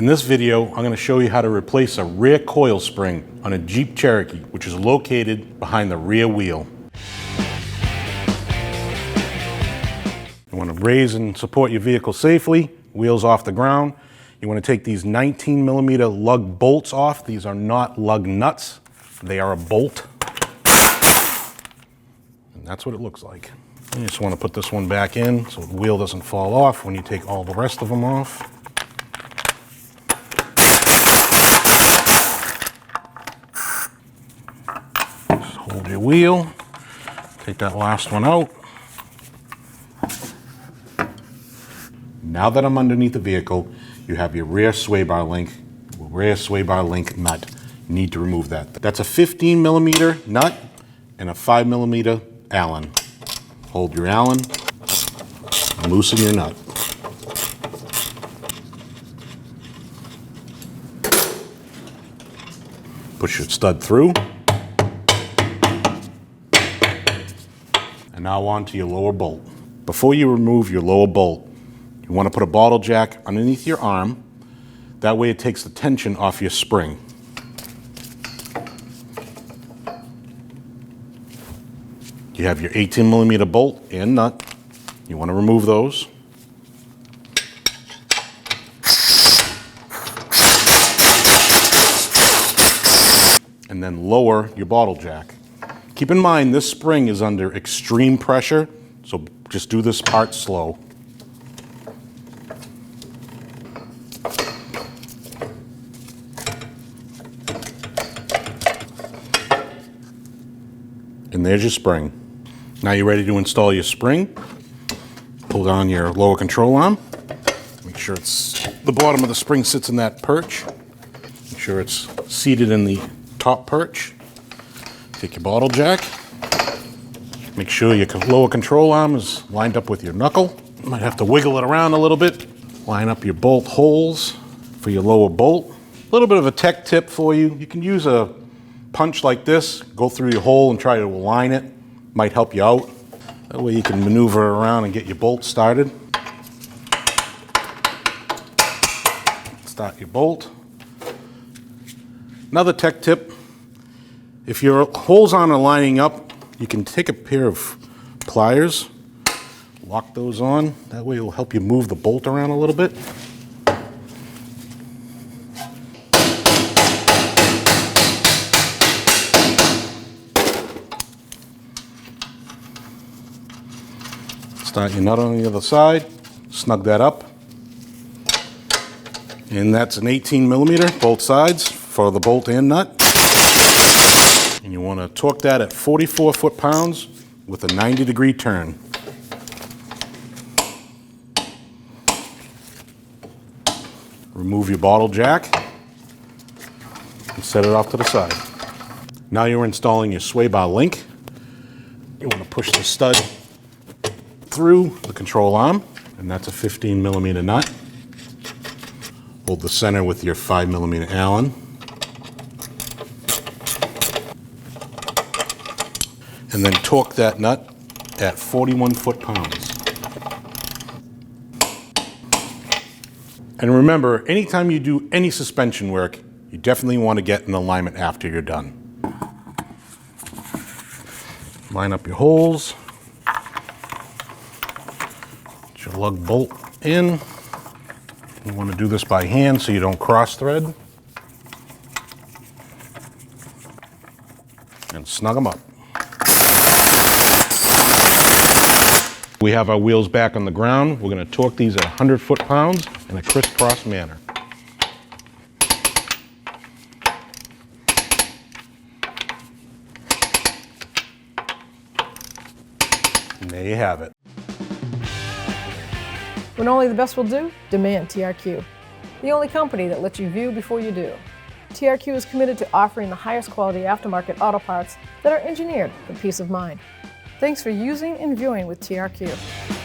In this video, I'm going to show you how to replace a rear coil spring on a Jeep Cherokee, which is located behind the rear wheel. You want to raise and support your vehicle safely, wheels off the ground. You want to take these 19mm lug bolts off. These are not lug nuts, they are a bolt. And that's what it looks like. You just want to put this one back in so the wheel doesn't fall off when you take all the rest of them off. Just hold your wheel, take that last one out. Now that I'm underneath the vehicle, you have your rear sway bar link nut. You need to remove that. That's a 15mm nut and a 5mm Allen. Hold your Allen and loosen your nut. Push your stud through. And now onto your lower bolt. Before you remove your lower bolt, you want to put a bottle jack underneath your arm. That way it takes the tension off your spring. You have your 18mm bolt and nut. You want to remove those. And then lower your bottle jack. Keep in mind this spring is under extreme pressure, so just do this part slow. And there's your spring. Now you're ready to install your spring. Pull down your lower control arm. Make sure the bottom of the spring sits in that perch. Make sure it's seated in the top perch. Take your bottle jack. Make sure your lower control arm is lined up with your knuckle. You might have to wiggle it around a little bit. Line up your bolt holes for your lower bolt. A little bit of a tech tip for you. You can use a punch like this, go through your hole and try to align it. Might help you out. That way you can maneuver around and get your bolt started. Start your bolt. Another tech tip, if your holes aren't lining up, you can take a pair of pliers, lock those on. That way it will help you move the bolt around a little bit. Start your nut on the other side, snug that up. And that's an 18mm, both sides, for the bolt and nut. And you want to torque that at 44 foot-pounds with a 90-degree turn. Remove your bottle jack and set it off to the side. Now you're installing your sway bar link. You want to push the stud through the control arm, and that's a 15mm nut. Hold the center with your 5mm Allen. And then torque that nut at 41 foot-pounds. And remember, anytime you do any suspension work, you definitely want to get in alignment after you're done. Line up your holes. Your lug bolt in. You want to do this by hand so you don't cross thread. And snug them up. We have our wheels back on the ground. We're going to torque these at 100 foot-pounds in a crisscross manner. And there you have it. When only the best will do, demand TRQ. The only company that lets you view before you do. TRQ is committed to offering the highest quality aftermarket auto parts that are engineered for peace of mind. Thanks for using and viewing with TRQ.